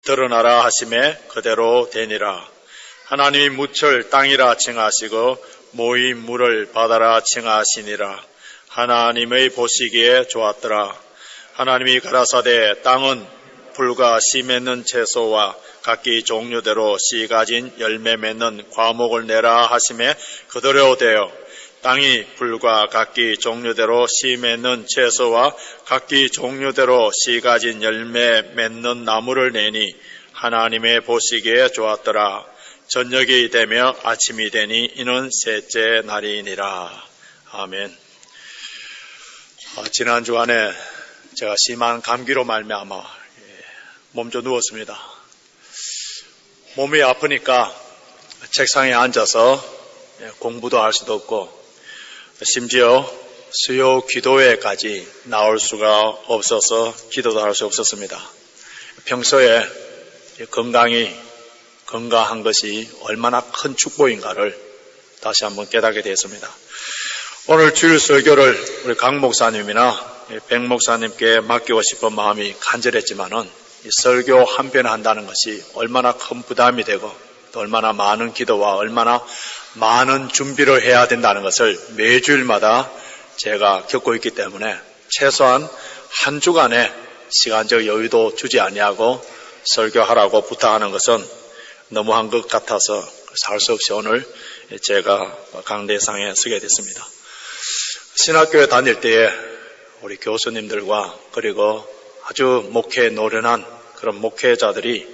드러나라 하심에 그대로 되니라. 하나님이 무철 땅이라 칭하시고 모이 물을 바다라 칭하시니라. 하나님의 보시기에 좋았더라. 하나님이 가라사대 땅은 풀과 씨 맺는 채소와 각기 종류대로 씨 가진 열매 맺는 과목을 내라 하심에 그대로 되어 땅이 풀과 각기 종류대로 씨 맺는 채소와 각기 종류대로 씨 가진 열매 맺는 나무를 내니 하나님의 보시기에 좋았더라. 저녁이 되며 아침이 되니 이는 셋째 날이니라. 아멘. 지난 주간에 제가 심한 감기로 말미암아 몸 좀 누웠습니다. 몸이 아프니까 책상에 앉아서 공부도 할 수도 없고 심지어 수요 기도회까지 나올 수가 없어서 기도도 할 수 없었습니다. 평소에 건강한 것이 얼마나 큰 축복인가를 다시 한번 깨닫게 되었습니다. 오늘 주일 설교를 우리 강 목사님이나 백 목사님께 맡기고 싶은 마음이 간절했지만은 이 설교 한 편 한다는 것이 얼마나 큰 부담이 되고 또 얼마나 많은 기도와 얼마나 많은 준비를 해야 된다는 것을 매주일마다 제가 겪고 있기 때문에 최소한 한 주간의 시간적 여유도 주지 아니하고 설교하라고 부탁하는 것은 너무한 것 같아서 살 수 없이 오늘 제가 강대상에 서게 됐습니다. 신학교에 다닐 때에 우리 교수님들과 그리고 아주 목회에 노련한 그런 목회자들이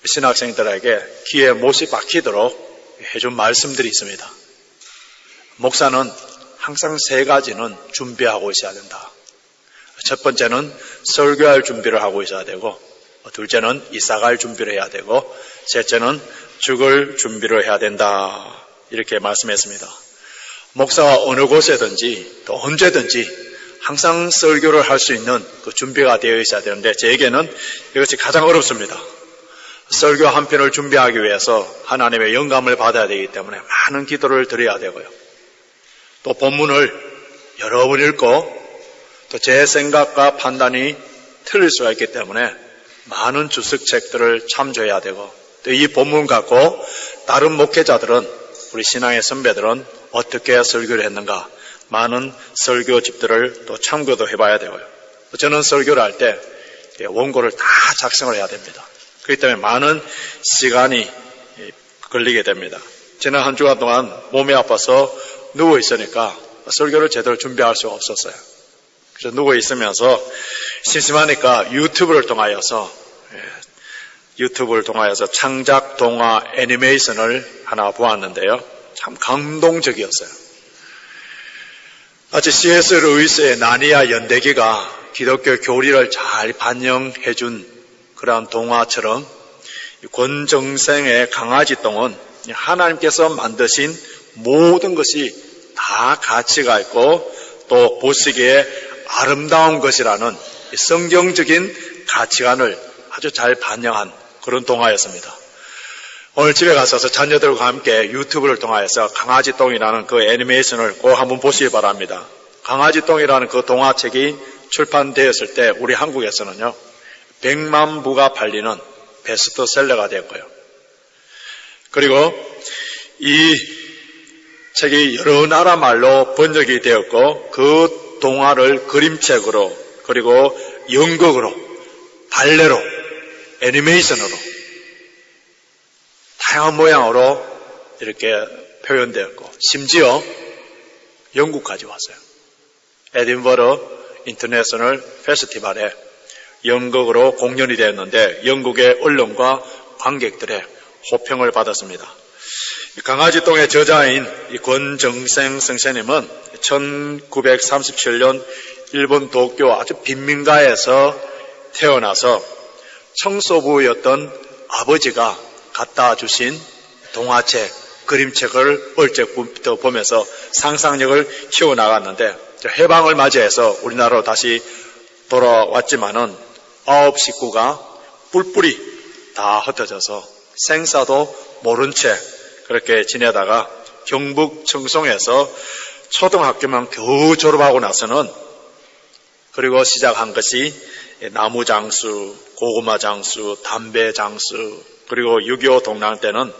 신학생들에게 귀에 못이 박히도록 해준 말씀들이 있습니다. 목사는 항상 세 가지는 준비하고 있어야 된다. 첫 번째는 설교할 준비를 하고 있어야 되고, 둘째는 이사갈 준비를 해야 되고, 셋째는 죽을 준비를 해야 된다. 이렇게 말씀했습니다. 목사가 어느 곳에든지 또 언제든지 항상 설교를 할 수 있는 그 준비가 되어 있어야 되는데 저에게는 이것이 가장 어렵습니다. 설교 한 편을 준비하기 위해서 하나님의 영감을 받아야 되기 때문에 많은 기도를 드려야 되고요. 또 본문을 여러 번 읽고 또 제 생각과 판단이 틀릴 수가 있기 때문에 많은 주석책들을 참조해야 되고 또 이 본문 갖고 다른 목회자들은 우리 신앙의 선배들은 어떻게 설교를 했는가 많은 설교집들을 또 참고도 해봐야 되고요. 저는 설교를 할 때 원고를 다 작성을 해야 됩니다. 그렇기 때문에 많은 시간이 걸리게 됩니다. 지난 한 주간 동안 몸이 아파서 누워 있으니까 설교를 제대로 준비할 수가 없었어요. 그래서 누워 있으면서 심심하니까 유튜브를 통하여서 창작 동화 애니메이션을 하나 보았는데요. 참 감동적이었어요. 마치 C.S. 루이스의 나니아 연대기가 기독교 교리를 잘 반영해준 그러한 동화처럼 권정생의 강아지똥은 하나님께서 만드신 모든 것이 다 가치가 있고 또 보시기에 아름다운 것이라는 성경적인 가치관을 아주 잘 반영한 그런 동화였습니다. 오늘 집에 가셔서 자녀들과 함께 유튜브를 통해서 강아지똥이라는 그 애니메이션을 꼭 한번 보시기 바랍니다. 강아지똥이라는 그 동화책이 출판되었을 때 우리 한국에서는요 100만 부가 팔리는 베스트셀러가 되었고요. 그리고 이 책이 여러 나라 말로 번역이 되었고 그 동화를 그림책으로 그리고 연극으로 발레로 애니메이션으로 다양한 모양으로 이렇게 표현되었고 심지어 영국까지 왔어요. 에딘버러 인터내셔널 페스티벌에 연극으로 공연이 되었는데 영국의 언론과 관객들의 호평을 받았습니다. 강아지똥의 저자인 권정생 선생님은 1937년 일본 도쿄 아주 빈민가에서 태어나서 청소부였던 아버지가 갖다 주신 동화책, 그림책을 어릴 때부터 보면서 상상력을 키워나갔는데 해방을 맞이해서 우리나라로 다시 돌아왔지만은 9 식구가 뿔뿔이 다 흩어져서 생사도 모른 채 그렇게 지내다가 경북 청송에서 초등학교만 겨우 졸업하고 나서는 그리고 시작한 것이 나무 장수, 고구마 장수, 담배 장수, 그리고 6.25 동랑 때는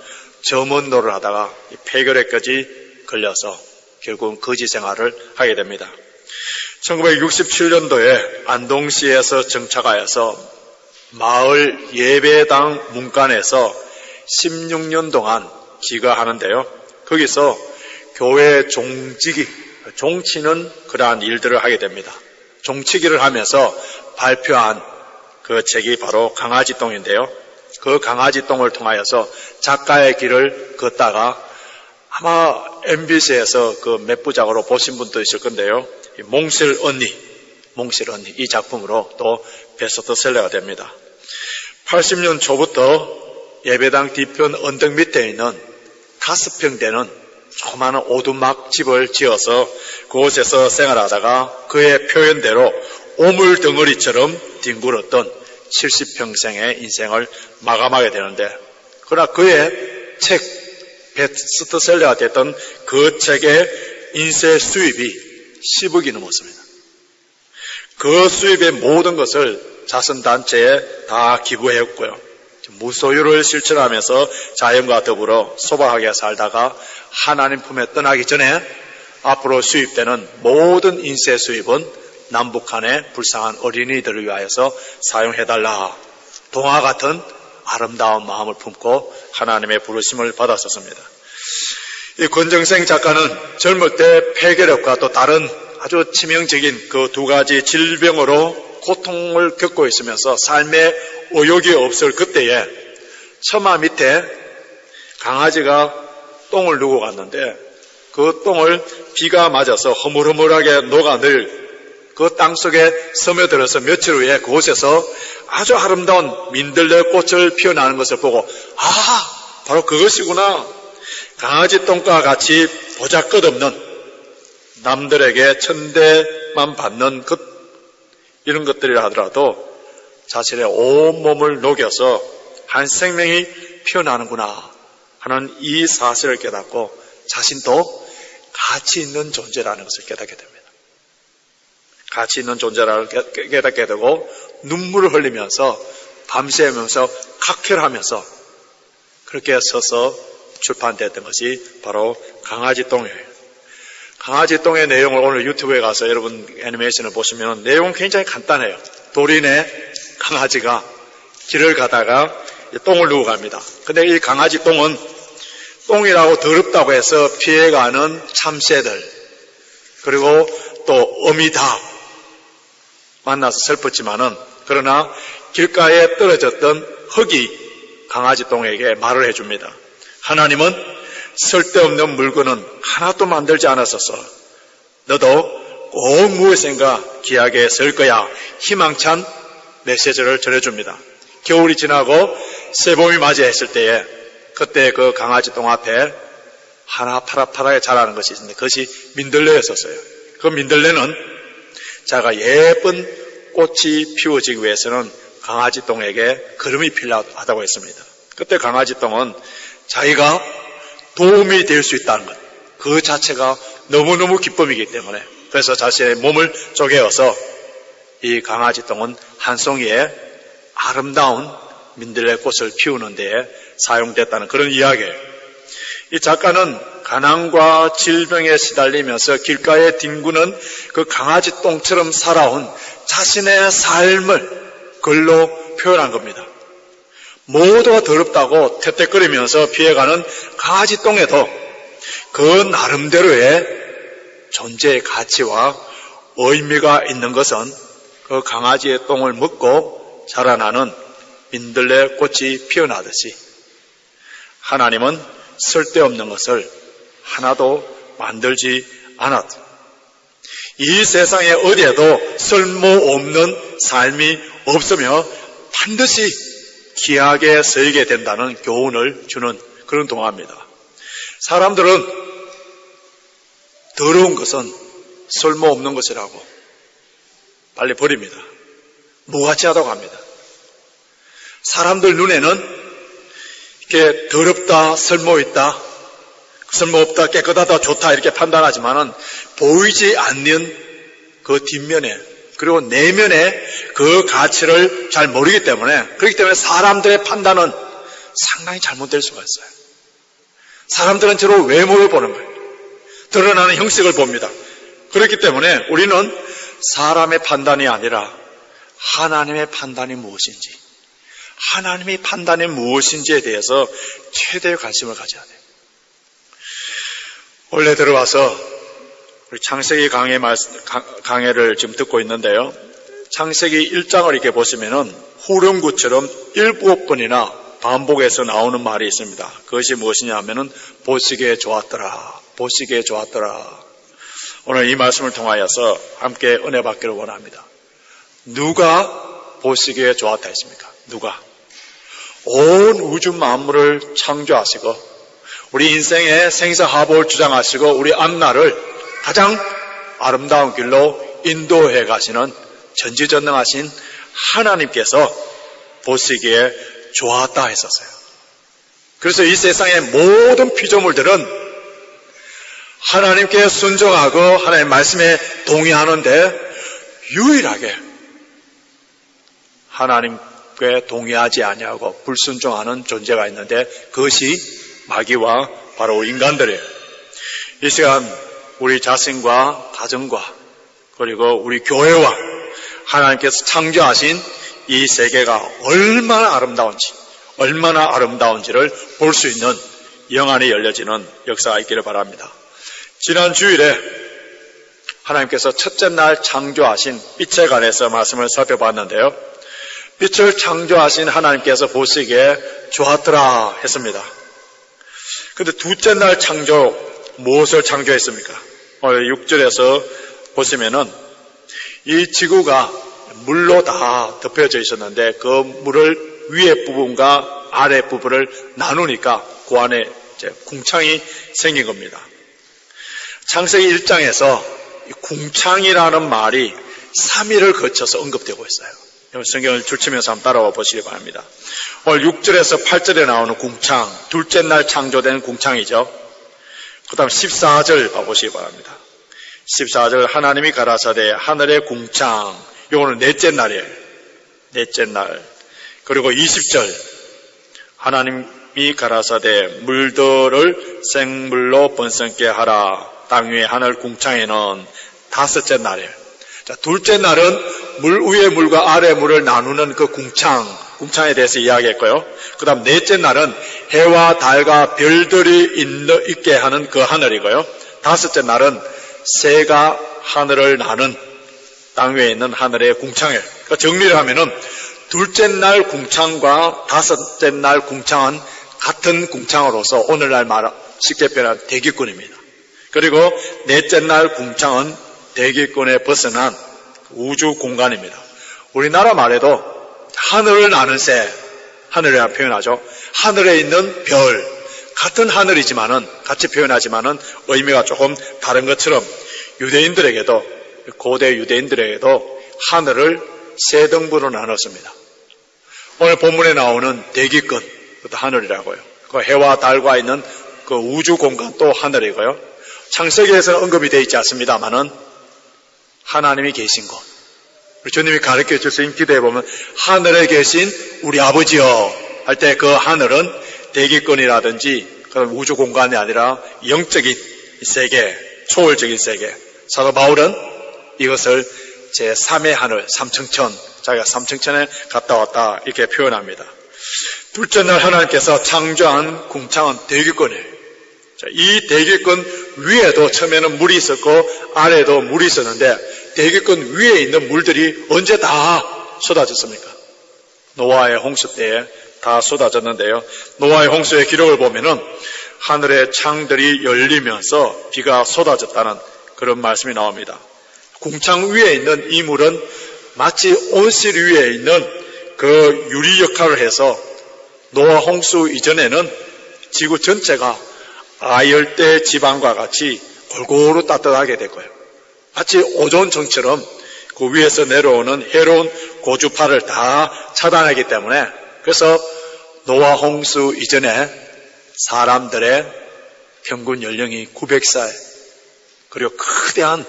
점원노를 하다가 폐결핵까지 걸려서 결국은 거지 생활을 하게 됩니다. 1967년도에 안동시에서 정착하여서 마을 예배당 문간에서 16년 동안 기거하는데요. 거기서 교회 종치는 그러한 일들을 하게 됩니다. 종치기를 하면서 발표한 그 책이 바로 강아지똥인데요. 그 강아지똥을 통하여서 작가의 길을 걷다가 아마 MBC에서 그 몇 부작으로 보신 분도 있을 건데요. 몽실 언니 이 작품으로 또 베스트셀러가 됩니다. 80년 초부터 예배당 뒤편 언덕 밑에 있는 5평 되는 조그마한 오두막 집을 지어서 그곳에서 생활하다가 그의 표현대로 오물덩어리처럼 뒹굴었던 70평생의 인생을 마감하게 되는데, 그러나 그의 책 베스트셀러가 됐던 그 책의 인쇄 수입이 10억이 넘었습니다. 그 수입의 모든 것을 자선단체에 다 기부했고요. 무소유를 실천하면서 자연과 더불어 소박하게 살다가 하나님 품에 떠나기 전에 앞으로 수입되는 모든 인쇄 수입은 남북한의 불쌍한 어린이들을 위하여서 사용해달라. 동화 같은 아름다운 마음을 품고 하나님의 부르심을 받았었습니다. 이 권정생 작가는 젊을 때 폐결핵과 또 다른 아주 치명적인 그 두 가지 질병으로 고통을 겪고 있으면서 삶에 의욕이 없을 그때에 처마 밑에 강아지가 똥을 누고 갔는데 그 똥을 비가 맞아서 허물허물하게 녹아늘 그 땅속에 스며들어서 며칠 후에 그곳에서 아주 아름다운 민들레 꽃을 피어나는 것을 보고 바로 그것이구나. 강아지 똥과 같이 보잘것없는 남들에게 천대만 받는 이런 것들이라 하더라도 자신의 온몸을 녹여서 한 생명이 피어나는구나 하는 이 사실을 깨닫고 자신도 가치 있는 존재라는 것을 깨닫게 됩니다. 가치 있는 존재라는 것을 깨닫게 되고 눈물을 흘리면서 밤새면서 각혈하면서 그렇게 서서 출판됐던 것이 바로 강아지똥이에요. 강아지똥의 내용을 오늘 유튜브에 가서 여러분 애니메이션을 보시면 내용은 굉장히 간단해요. 도린의 강아지가 길을 가다가 똥을 누고 갑니다. 근데 이 강아지 똥은 똥이라고 더럽다고 해서 피해가는 참새들 그리고 또 어미닭 만나서 슬펐지만은 그러나 길가에 떨어졌던 흙이 강아지 똥에게 말을 해줍니다. 하나님은 쓸데없는 물건은 하나도 만들지 않았었어. 너도 꼭 무엇인가 귀하게 쓸 거야. 희망찬 메시지를 전해줍니다. 겨울이 지나고 새봄이 맞이했을 때에 그때 그 강아지 똥 앞에 하나 파랗게 자라는 것이 있는데 그것이 민들레였었어요. 그 민들레는 자가 예쁜 꽃이 피워지기 위해서는 강아지 똥에게 거름이 필요하다고 했습니다. 그때 강아지 똥은 자기가 도움이 될 수 있다는 것, 그 자체가 너무너무 기쁨이기 때문에 그래서 자신의 몸을 쪼개어서 이 강아지 똥은 한 송이의 아름다운 민들레 꽃을 피우는 데에 사용됐다는 그런 이야기예요. 이 작가는 가난과 질병에 시달리면서 길가에 뒹구는 그 강아지 똥처럼 살아온 자신의 삶을 글로 표현한 겁니다. 모두가 더럽다고 태태거리면서 피해가는 강아지 똥에도 그 나름대로의 존재의 가치와 의미가 있는 것은 그 강아지의 똥을 먹고 자라나는 민들레 꽃이 피어나듯이 하나님은 쓸데없는 것을 하나도 만들지 않았다. 이 세상에 어디에도 쓸모없는 삶이 없으며 반드시 귀하게 쓰이게 된다는 교훈을 주는 그런 동화입니다. 사람들은 더러운 것은 쓸모없는 것이라고 빨리 버립니다. 무가치하다고 합니다. 사람들 눈에는 이렇게 더럽다, 쓸모있다, 쓸모없다, 깨끗하다, 좋다 이렇게 판단하지만은 보이지 않는 그 뒷면에 그리고 내면의 그 가치를 잘 모르기 때문에, 그렇기 때문에 사람들의 판단은 상당히 잘못될 수가 있어요. 사람들은 주로 외모를 보는 거예요. 드러나는 형식을 봅니다. 그렇기 때문에 우리는 사람의 판단이 아니라 하나님의 판단이 무엇인지, 하나님의 판단이 무엇인지에 대해서 최대의 관심을 가져야 돼요. 원래 들어와서 우리 창세기 강해를 지금 듣고 있는데요. 창세기 1장을 이렇게 보시면은 후렴구처럼 7번이나 반복해서 나오는 말이 있습니다. 그것이 무엇이냐 하면은 보시기에 좋았더라, 보시기에 좋았더라. 오늘 이 말씀을 통하여서 함께 은혜 받기를 원합니다. 누가 보시기에 좋았다 했습니까? 누가? 온 우주 만물을 창조하시고 우리 인생의 생사하복을 주장하시고 우리 앞날을 가장 아름다운 길로 인도해 가시는 전지전능하신 하나님께서 보시기에 좋았다 했었어요. 그래서 이 세상의 모든 피조물들은 하나님께 순종하고 하나님의 말씀에 동의하는데 유일하게 하나님께 동의하지 아니하고 불순종하는 존재가 있는데 그것이 마귀와 바로 인간들이에요. 이 시간 우리 자신과 가정과 그리고 우리 교회와 하나님께서 창조하신 이 세계가 얼마나 아름다운지를 볼 수 있는 영안이 열려지는 역사가 있기를 바랍니다. 지난 주일에 하나님께서 첫째 날 창조하신 빛에 관해서 말씀을 살펴봤는데요. 빛을 창조하신 하나님께서 보시기에 좋았더라 했습니다. 근데 둘째 날 창조, 무엇을 창조했습니까? 오늘 6절에서 보시면은 이 지구가 물로 다 덮여져 있었는데 그 물을 위에 부분과 아래 부분을 나누니까 그 안에 이제 궁창이 생긴 겁니다. 창세기 1장에서 궁창이라는 말이 3일을 거쳐서 언급되고 있어요. 성경을 줄치면서 한번 따라와 보시기 바랍니다. 오늘 6절에서 8절에 나오는 궁창, 둘째 날 창조된 궁창이죠. 그 다음 14절 봐보시기 바랍니다. 14절 하나님이 가라사대 하늘의 궁창, 이거는 넷째 날이에요. 넷째 날. 그리고 20절 하나님이 가라사대 물들을 생물로 번성케 하라. 땅 위의 하늘 궁창에는 다섯째 날이에요. 자, 둘째 날은 물 위의 물과 아래 물을 나누는 그 궁창에 대해서 이야기했고요. 그 다음 넷째 날은 해와 달과 별들이 있게 하는 그 하늘이고요. 다섯째 날은 새가 하늘을 나는 땅 위에 있는 하늘의 궁창이에요. 그러니까 정리를 하면은 둘째 날 궁창과 다섯째 날 궁창은 같은 궁창으로서 오늘날 말 쉽게 표현한 대기권입니다. 그리고 넷째 날 궁창은 대기권에 벗어난 우주 공간입니다. 우리나라 말에도 하늘을 나는 새, 하늘이라 표현하죠. 하늘에 있는 별, 같은 하늘이지만은, 같이 표현하지만은 의미가 조금 다른 것처럼 유대인들에게도, 고대 유대인들에게도 하늘을 세 등분으로 나눴습니다. 오늘 본문에 나오는 대기권, 그것도 하늘이라고요. 그 해와 달과 있는 그 우주 공간도 하늘이고요. 창세기에서는 언급이 되어 있지 않습니다만은 하나님이 계신 곳, 우리 주님이 가르쳐 주신 기도해 보면 하늘에 계신 우리 아버지여 할 때 그 하늘은 대기권이라든지 그런 우주 공간이 아니라 영적인 세계, 초월적인 세계. 사도 바울은 이것을 제3의 하늘, 삼층천, 자기가 삼층천에 갔다 왔다 이렇게 표현합니다. 둘째 날 하나님께서 창조한 궁창은 대기권이에요. 이 대기권 위에도 처음에는 물이 있었고 아래에도 물이 있었는데 대기권 위에 있는 물들이 언제 다 쏟아졌습니까? 노아의 홍수 때에 다 쏟아졌는데요. 노아의 홍수의 기록을 보면은 하늘의 창들이 열리면서 비가 쏟아졌다는 그런 말씀이 나옵니다. 궁창 위에 있는 이 물은 마치 온실 위에 있는 그 유리 역할을 해서 노아 홍수 이전에는 지구 전체가 아열대 지방과 같이 골고루 따뜻하게 될 거예요. 마치 오존층처럼 그 위에서 내려오는 해로운 고주파를 다 차단하기 때문에 그래서 노아 홍수 이전에 사람들의 평균 연령이 900살 그리고 거대한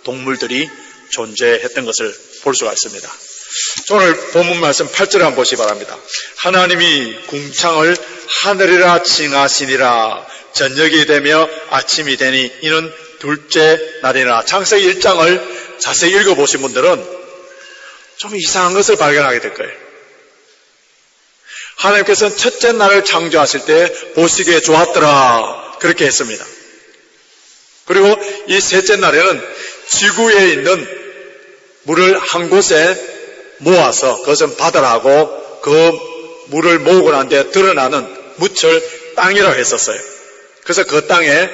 동물들이 존재했던 것을 볼 수가 있습니다. 오늘 본문 말씀 8절을 한번 보시기 바랍니다. 하나님이 궁창을 하늘이라 칭하시니라. 저녁이 되며 아침이 되니 이는 둘째 날이라. 창세기 1장을 자세히 읽어보신 분들은 좀 이상한 것을 발견하게 될 거예요. 하나님께서는 첫째 날을 창조하실 때 보시기에 좋았더라 그렇게 했습니다. 그리고 이 셋째 날에는 지구에 있는 물을 한 곳에 모아서 그것은 바다라고 그 물을 모으고 난 뒤에 드러나는 묻을 땅이라고 했었어요. 그래서 그 땅에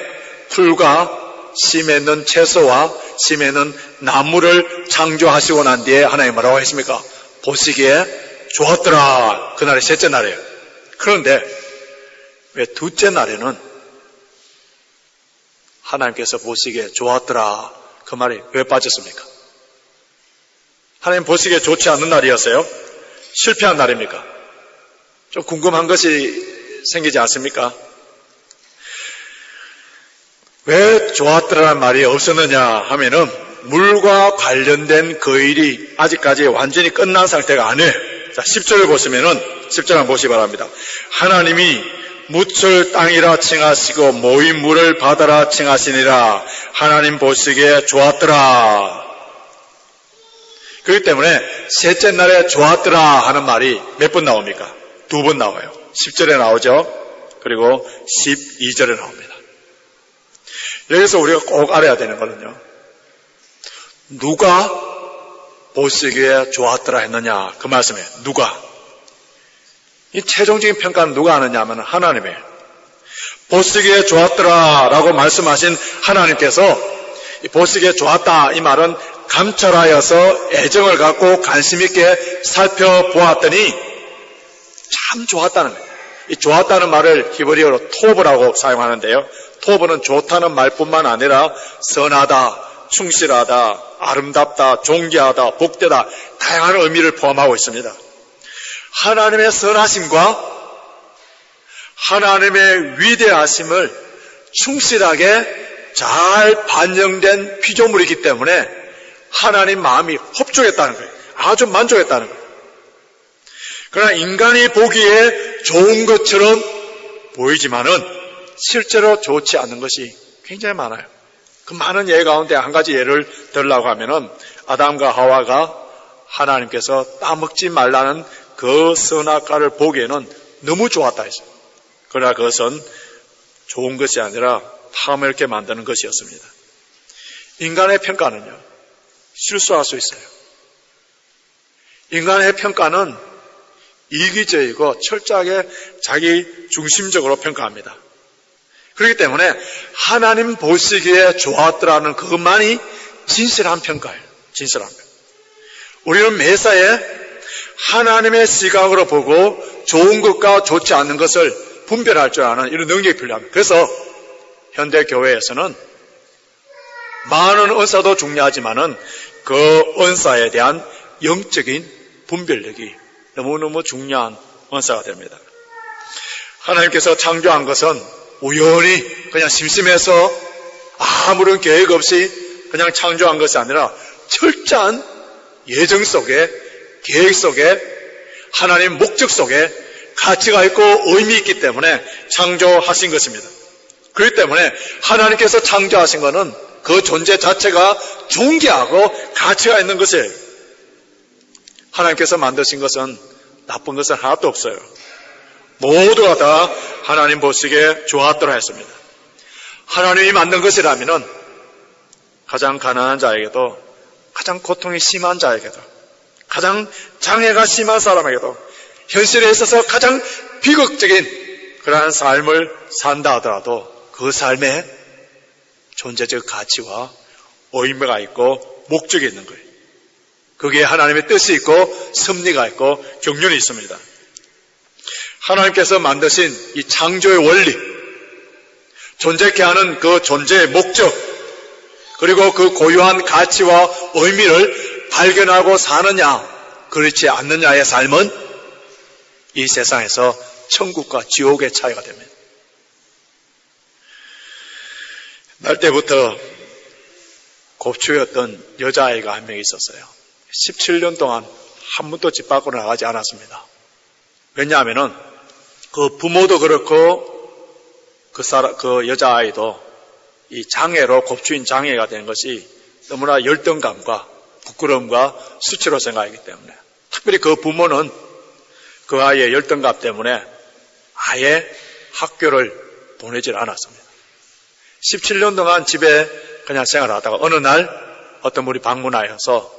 풀과 심에 있는 채소와 심에 있는 나무를 창조하시고 난 뒤에 하나님 뭐라고 했습니까? 보시기에 좋았더라. 그날이 셋째 날이에요. 그런데 왜 둘째 날에는 하나님께서 보시기에 좋았더라 그 말이 왜 빠졌습니까? 하나님 보시기에 좋지 않는 날이었어요? 실패한 날입니까? 좀 궁금한 것이 생기지 않습니까? 왜 좋았더라는 말이 없었느냐 하면은 물과 관련된 그 일이 아직까지 완전히 끝난 상태가 아니에요. 자, 10절을 보시면은 10절 한번 보시기 바랍니다. 하나님이 묻을 땅이라 칭하시고 모인 물을 바다라 칭하시니라. 하나님 보시기에 좋았더라. 그렇기 때문에 셋째 날에 좋았더라 하는 말이 몇 번 나옵니까? 2번 나와요. 10절에 나오죠. 그리고 12절에 나옵니다. 여기서 우리가 꼭 알아야 되는 거는요, 누가 보시기에 좋았더라 했느냐 그 말씀이에요. 누가? 이 최종적인 평가는 누가 하느냐 하면 하나님이에요. 보시기에 좋았더라 라고 말씀하신 하나님께서 보시기에 좋았다 이 말은 감찰하여서 애정을 갖고 관심 있게 살펴보았더니 참 좋았다는 거예요. 이 좋았다는 말을 히브리어로 토브라고 사용하는데요. 토브는 좋다는 말뿐만 아니라 선하다, 충실하다, 아름답다, 존귀하다, 복되다 다양한 의미를 포함하고 있습니다. 하나님의 선하심과 하나님의 위대하심을 충실하게 잘 반영된 피조물이기 때문에 하나님 마음이 흡족했다는 거예요. 아주 만족했다는 거예요. 그러나 인간이 보기에 좋은 것처럼 보이지만은 실제로 좋지 않은 것이 굉장히 많아요. 그 많은 예 가운데 한 가지 예를 들으려고 하면은 아담과 하와가 하나님께서 따먹지 말라는 그 선악과를 보기에는 너무 좋았다 했어요. 그러나 그것은 좋은 것이 아니라 파멸케 만드는 것이었습니다. 인간의 평가는요, 실수할 수 있어요. 인간의 평가는 이기적이고 철저하게 자기 중심적으로 평가합니다. 그렇기 때문에 하나님 보시기에 좋았더라는 그것만이 진실한 평가예요. 진실한 평가. 우리는 매사에 하나님의 시각으로 보고 좋은 것과 좋지 않는 것을 분별할 줄 아는 이런 능력이 필요합니다. 그래서 현대 교회에서는 많은 은사도 중요하지만은 그 은사에 대한 영적인 분별력이 너무너무 중요한 은사가 됩니다. 하나님께서 창조한 것은 우연히 그냥 심심해서 아무런 계획 없이 그냥 창조한 것이 아니라 철저한 예정 속에, 계획 속에, 하나님 목적 속에 가치가 있고 의미 있기 때문에 창조하신 것입니다. 그렇기 때문에 하나님께서 창조하신 것은 그 존재 자체가 존귀하고 가치가 있는 것이에요. 하나님께서 만드신 것은 나쁜 것은 하나도 없어요. 모두가 다 하나님 보시기에 좋았더라 했습니다. 하나님이 만든 것이라면은 가장 가난한 자에게도, 가장 고통이 심한 자에게도, 가장 장애가 심한 사람에게도, 현실에 있어서 가장 비극적인 그러한 삶을 산다 하더라도 그 삶에 존재적 가치와 의미가 있고 목적이 있는 거예요. 거기에 하나님의 뜻이 있고 섭리가 있고 경륜이 있습니다. 하나님께서 만드신 이 창조의 원리, 존재케 하는 그 존재의 목적, 그리고 그 고유한 가치와 의미를 발견하고 사느냐, 그렇지 않느냐의 삶은 이 세상에서 천국과 지옥의 차이가 됩니다. 날 때부터 곱추였던 여자아이가 한 명 있었어요. 17년 동안 한 번도 집 밖으로 나가지 않았습니다. 왜냐하면은 그 부모도 그렇고 그 여자아이도 이 장애로 곱추인 장애가 되는 것이 너무나 열등감과 부끄러움과 수치로 생각하기 때문에, 특별히 그 부모는 그 아이의 열등감 때문에 아예 학교를 보내질 않았습니다. 17년 동안 집에 그냥 생활하다가 어느 날 어떤 분이 방문하여서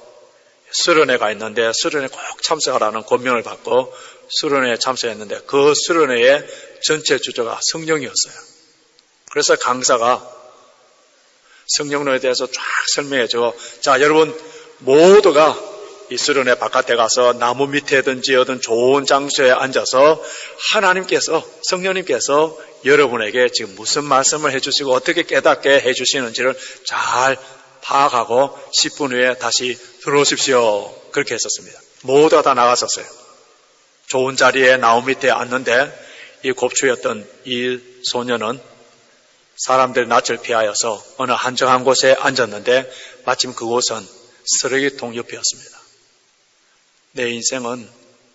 수련회 가 있는데 수련회 꼭 참석하라는 권면을 받고 수련회에 참석했는데 그 수련회의 전체 주제가 성령이었어요. 그래서 강사가 성령론에 대해서 쫙 설명해줘. 자, 여러분 모두가 이 수련회 바깥에 가서 나무 밑에든지 어떤 좋은 장소에 앉아서 하나님께서, 성령님께서 여러분에게 지금 무슨 말씀을 해주시고 어떻게 깨닫게 해주시는지를 잘 파악하고 10분 후에 다시 들어오십시오. 그렇게 했었습니다. 모두가 다 나갔었어요. 좋은 자리에 나무 밑에 앉는데 이 곱추였던 이 소녀는 사람들 낯을 피하여서 어느 한적한 곳에 앉았는데 마침 그곳은 쓰레기통 옆이었습니다. 내 인생은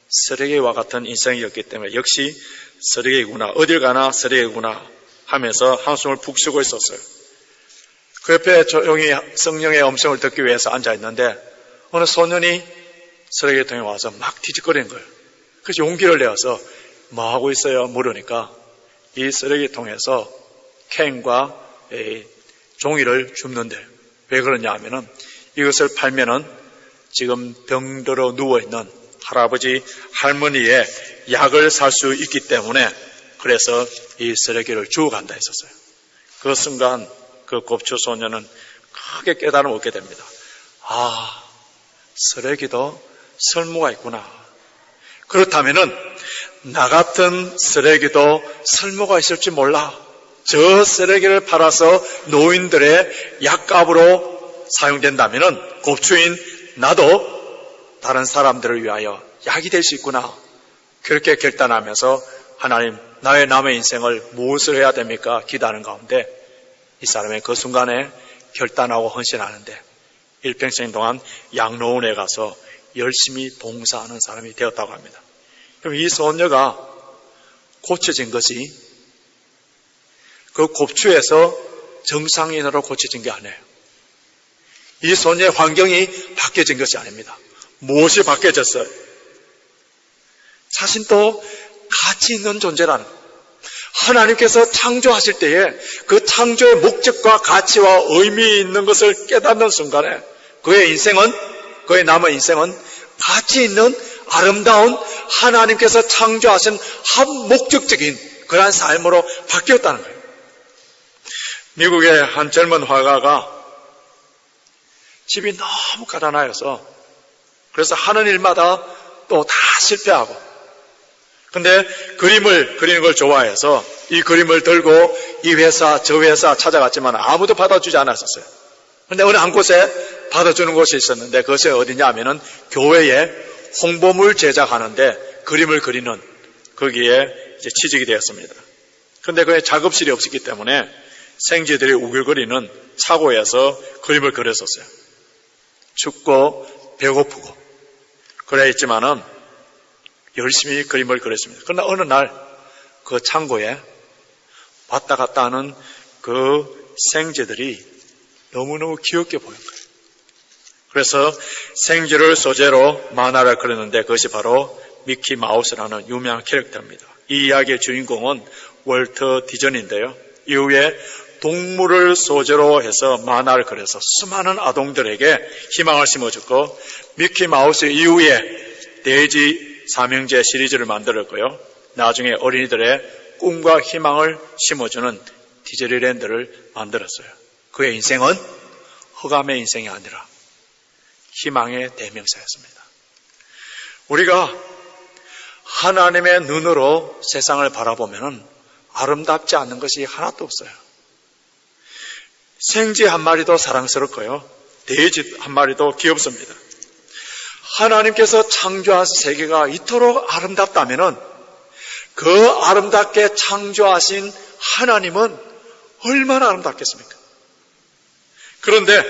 쓰레기와 같은 인생이었기 때문에 역시 쓰레기구나, 어딜 가나 쓰레기구나 하면서 한숨을 푹 쉬고 있었어요. 그 옆에 조용히 성령의 음성을 듣기 위해서 앉아있는데 어느 소년이 쓰레기통에 와서 막 뒤집거리는 거예요. 그래서 용기를 내어서 뭐 하고 있어요? 물으니까 이 쓰레기통에서 캔과 종이를 줍는데 왜 그러냐 하면은 이것을 팔면은 지금 병들어 누워있는 할아버지 할머니의 약을 살 수 있기 때문에 그래서 이 쓰레기를 주워 간다 했었어요. 그 순간 그 곱추 소녀는 크게 깨달음을 얻게 됩니다. 아, 쓰레기도 설모가 있구나. 그렇다면은 나 같은 쓰레기도 설모가 있을지 몰라. 저 쓰레기를 팔아서 노인들의 약값으로 사용된다면은 곱추인 나도 다른 사람들을 위하여 약이 될 수 있구나. 그렇게 결단하면서 하나님, 나의 남의 인생을 무엇을 해야 됩니까? 기도하는 가운데 이 사람의 그 순간에 결단하고 헌신하는데 일평생 동안 양로원에 가서 열심히 봉사하는 사람이 되었다고 합니다. 그럼 이 소녀가 고쳐진 것이 그 곱추에서 정상인으로 고쳐진 게 아니에요. 이 소녀의 환경이 바뀌어진 것이 아닙니다. 무엇이 바뀌어졌어요? 자신도 가치 있는 존재라는 거예요. 하나님께서 창조하실 때에 그 창조의 목적과 가치와 의미 있는 것을 깨닫는 순간에 그의 인생은, 그의 남은 인생은 가치 있는 아름다운 하나님께서 창조하신 한 목적적인 그러한 삶으로 바뀌었다는 거예요. 미국의 한 젊은 화가가 집이 너무 가난하여서 그래서 하는 일마다 또 다 실패하고 근데 그림을 그리는 걸 좋아해서 이 그림을 들고 이 회사 저 회사 찾아갔지만 아무도 받아주지 않았었어요. 그런데 어느 한 곳에 받아주는 곳이 있었는데 그것이 어디냐 하면은 교회에 홍보물 제작하는데 그림을 그리는 거기에 이제 취직이 되었습니다. 그런데 그의 작업실이 없었기 때문에 생쥐들이 우글거리는 차고에서 그림을 그렸었어요. 춥고 배고프고 그래 있지만은 열심히 그림을 그렸습니다. 그러나 어느 날 그 창고에 왔다 갔다 하는 그 생쥐들이 너무너무 귀엽게 보인 거예요. 그래서 생쥐를 소재로 만화를 그렸는데 그것이 바로 미키 마우스라는 유명한 캐릭터입니다. 이 이야기의 주인공은 월터 디즈니인데요. 이후에 동물을 소재로 해서 만화를 그려서 수많은 아동들에게 희망을 심어줬고 미키 마우스 이후에 데이지 삼형제 시리즈를 만들었고요. 나중에 어린이들의 꿈과 희망을 심어주는 디즈니랜드를 만들었어요. 그의 인생은 흑암의 인생이 아니라 희망의 대명사였습니다. 우리가 하나님의 눈으로 세상을 바라보면 아름답지 않는 것이 하나도 없어요. 생쥐 한 마리도 사랑스럽고요. 돼지 한 마리도 귀엽습니다. 하나님께서 창조하신 세계가 이토록 아름답다면 그 아름답게 창조하신 하나님은 얼마나 아름답겠습니까? 그런데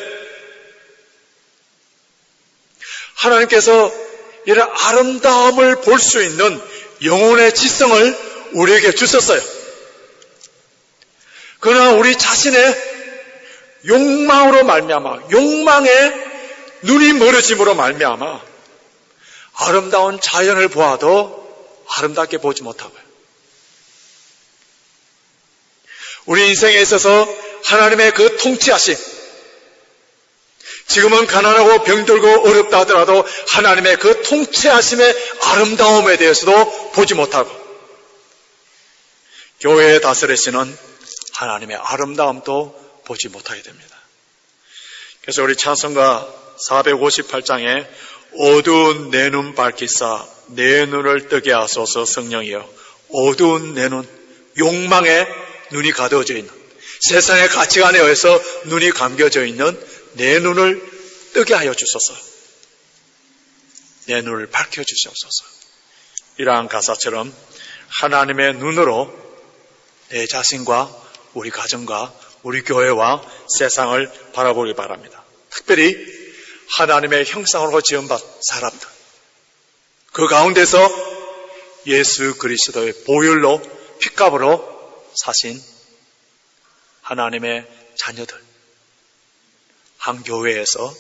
하나님께서 이런 아름다움을 볼 수 있는 영혼의 지성을 우리에게 주셨어요. 그러나 우리 자신의 욕망으로 말미암아, 욕망에 눈이 멀어짐으로 말미암아 아름다운 자연을 보아도 아름답게 보지 못하고요. 우리 인생에 있어서 하나님의 그 통치하심, 지금은 가난하고 병들고 어렵다 하더라도 하나님의 그 통치하심의 아름다움에 대해서도 보지 못하고 교회에 다스리시는 하나님의 아름다움도 보지 못하게 됩니다. 그래서 우리 찬송가 458장에 어두운 내 눈 밝히사 내 눈을 뜨게 하소서 성령이여, 어두운 내 눈, 욕망에 눈이 가두어져 있는, 세상의 가치관에 의해서 눈이 감겨져 있는 내 눈을 뜨게 하여 주소서. 내 눈을 밝혀주시옵소서. 이러한 가사처럼 하나님의 눈으로 내 자신과 우리 가정과 우리 교회와 세상을 바라보기 바랍니다. 특별히 하나님의 형상으로 지음받은 사람들, 그 가운데서 예수 그리스도의 보혈로 핏값으로 사신 하나님의 자녀들, 한 교회에서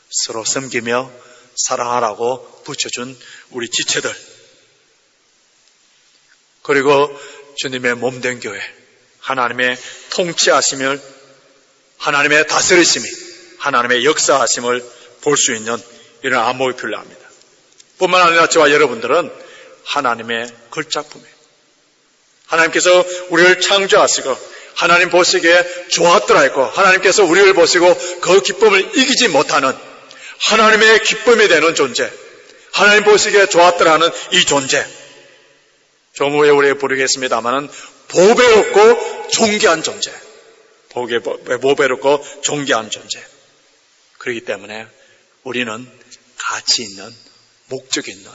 서로 섬기며 사랑하라고 붙여준 우리 지체들, 그리고 주님의 몸된 교회, 하나님의 통치하심을, 하나님의 다스리심이, 하나님의 역사하심을 볼 수 있는 이런 안목이 필요합니다. 뿐만 아니라 저와 여러분들은 하나님의 걸작품이에요. 하나님께서 우리를 창조하시고 하나님 보시기에 좋았더라 했고, 하나님께서 우리를 보시고 그 기쁨을 이기지 못하는 하나님의 기쁨이 되는 존재, 하나님 보시기에 좋았더라 하는 이 존재, 좀 후에 우리가 부르겠습니다마는 보배롭고 존귀한 존재, 보배롭고 존귀한 존재. 그렇기 때문에 우리는 가치 있는, 목적 있는,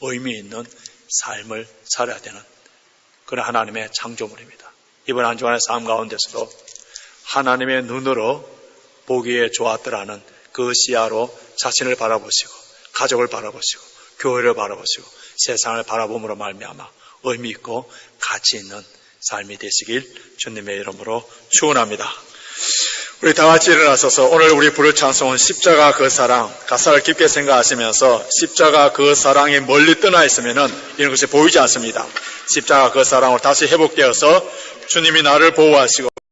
의미 있는 삶을 살아야 되는 그런 하나님의 창조물입니다. 이번 한 주간의 삶 가운데서도 하나님의 눈으로 보기에 좋았더라는 그 시야로 자신을 바라보시고, 가족을 바라보시고, 교회를 바라보시고, 세상을 바라봄으로 말미암아 의미 있고 가치 있는 삶이 되시길 주님의 이름으로 축원합니다. 우리 다 같이 일어나서서 오늘 우리 부를 찬송은 십자가 그 사랑, 가사를 깊게 생각하시면서 십자가 그 사랑이 멀리 떠나 있으면은 이런 것이 보이지 않습니다. 십자가 그 사랑으로 다시 회복되어서 주님이 나를 보호하시고